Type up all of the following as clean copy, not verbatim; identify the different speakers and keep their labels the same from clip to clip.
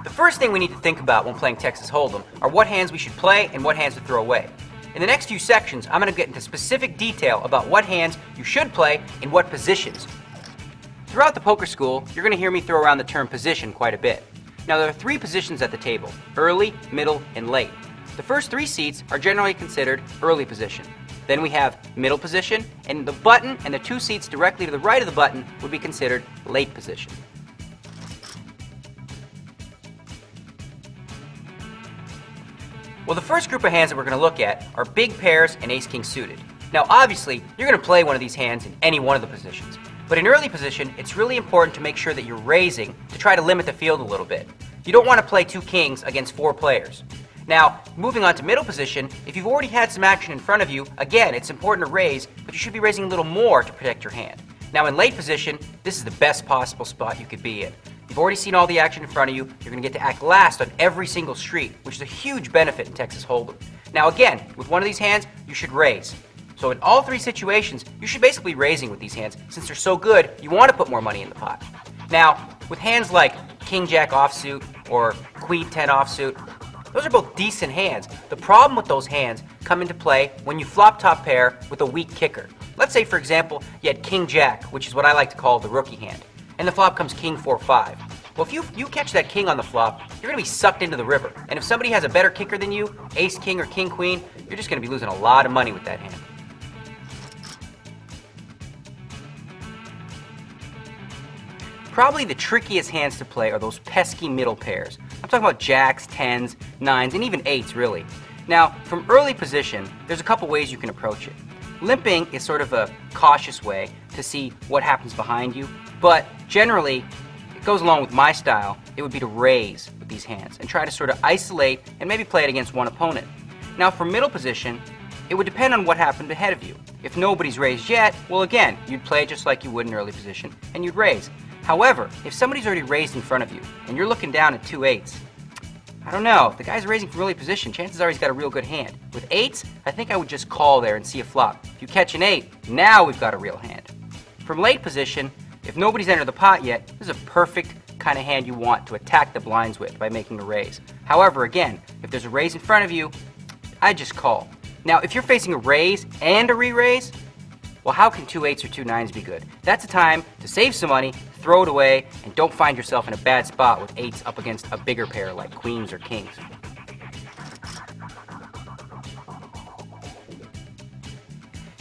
Speaker 1: The first thing we need to think about when playing Texas Hold'em are what hands we should play and what hands to throw away. In the next few sections, I'm going to get into specific detail about what hands you should play in what positions. Throughout the poker school, you're going to hear me throw around the term position quite a bit. Now there are 3 positions at the table: early, middle, and late. The first 3 seats are generally considered early position. Then we have middle position, and the button and the 2 seats directly to the right of the button would be considered late position. Well, the first group of hands that we're going to look at are big pairs and ace-king suited. Now obviously, you're going to play one of these hands in any one of the positions. But in early position, it's really important to make sure that you're raising to try to limit the field a little bit. You don't want to play 2 kings against 4 players. Now, moving on to middle position, if you've already had some action in front of you, again, it's important to raise, but you should be raising a little more to protect your hand. Now in late position, this is the best possible spot you could be in. You've already seen all the action in front of you, you're going to get to act last on every single street, which is a huge benefit in Texas Hold'em. Now again, with one of these hands, you should raise. So in all 3 situations, you should basically be raising with these hands. Since they're so good, you want to put more money in the pot. Now, with hands like King-Jack offsuit or Queen-10 offsuit, those are both decent hands. The problem with those hands come into play when you flop top pair with a weak kicker. Let's say, for example, you had King-Jack, which is what I like to call the rookie hand, and the flop comes King-4-5. Well, if you catch that king on the flop, you're going to be sucked into the river. And if somebody has a better kicker than you, ace-king or king-queen, you're just going to be losing a lot of money with that hand. Probably the trickiest hands to play are those pesky middle pairs. I'm talking about jacks, 10s, 9s, and even 8s really. Now, from early position, there's a couple ways you can approach it. Limping is sort of a cautious way to see what happens behind you, but generally, it goes along with my style. It would be to raise with these hands and try to sort of isolate and maybe play it against one opponent. Now, for middle position, it would depend on what happened ahead of you. If nobody's raised yet, well again, you'd play it just like you would in early position, and you'd raise. However, if somebody's already raised in front of you, and you're looking down at 2 8s, I don't know, if the guy's raising from early position, chances are he's got a real good hand. With 8s, I think I would just call there and see a flop. If you catch an 8, now we've got a real hand. From late position, if nobody's entered the pot yet, this is a perfect kind of hand you want to attack the blinds with by making a raise. However, again, if there's a raise in front of you, I'd just call. Now, if you're facing a raise and a re-raise, well, how can 2 8s or 2 9s be good? That's a time to save some money, throw it away, and don't find yourself in a bad spot with 8s up against a bigger pair like queens or kings.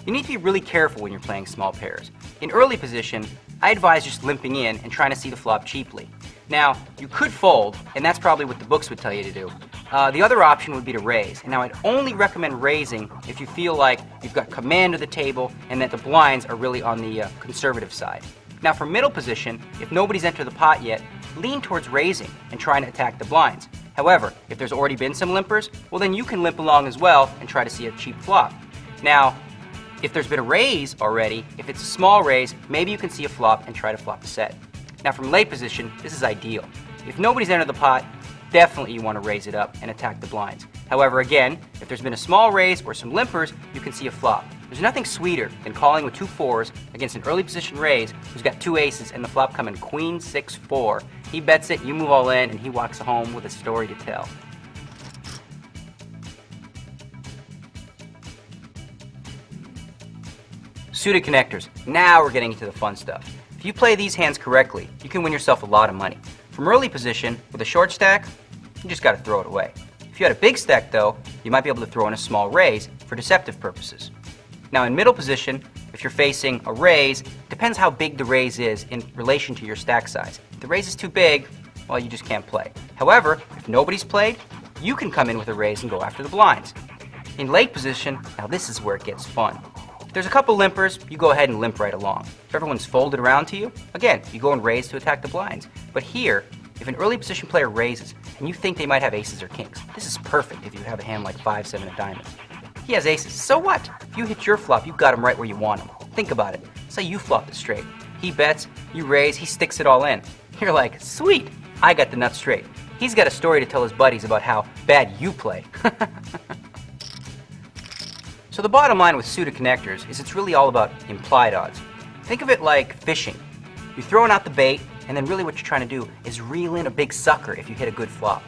Speaker 1: You need to be really careful when you're playing small pairs. In early position, I advise just limping in and trying to see the flop cheaply. Now, you could fold, and that's probably what the books would tell you to do. The other option would be to raise. And now I'd only recommend raising if you feel like you've got command of the table and that the blinds are really on the conservative side. Now for middle position, if nobody's entered the pot yet, lean towards raising and trying to attack the blinds. However, if there's already been some limpers, well then you can limp along as well and try to see a cheap flop. Now, if there's been a raise already, if it's a small raise, maybe you can see a flop and try to flop the set. Now from late position, this is ideal. If nobody's entered the pot, definitely you want to raise it up and attack the blinds. However, again, if there's been a small raise or some limpers, you can see a flop. There's nothing sweeter than calling with 2 4s against an early position raise who's got 2 aces and the flop coming Queen 6-4. He bets it, you move all in, and he walks home with a story to tell. Suited connectors. Now we're getting into the fun stuff. If you play these hands correctly, you can win yourself a lot of money. From early position, with a short stack, you just got to throw it away. If you had a big stack though, you might be able to throw in a small raise for deceptive purposes. Now in middle position, if you're facing a raise, depends how big the raise is in relation to your stack size. If the raise is too big, well, you just can't play. However, if nobody's played, you can come in with a raise and go after the blinds. In late position, now this is where it gets fun. If there's a couple limpers, you go ahead and limp right along. If everyone's folded around to you, again, you go and raise to attack the blinds. But here, if an early position player raises and you think they might have aces or kings, this is perfect if you have a hand like 5-7 of diamonds. He has aces, so what? If you hit your flop, you've got him right where you want him. Think about it. Say you flop it straight. He bets, you raise, he sticks it all in. You're like, sweet, I got the nuts straight. He's got a story to tell his buddies about how bad you play. So the bottom line with suited connectors is it's really all about implied odds. Think of it like fishing. You're throwing out the bait, And then really what you're trying to do is reel in a big sucker if you hit a good flop.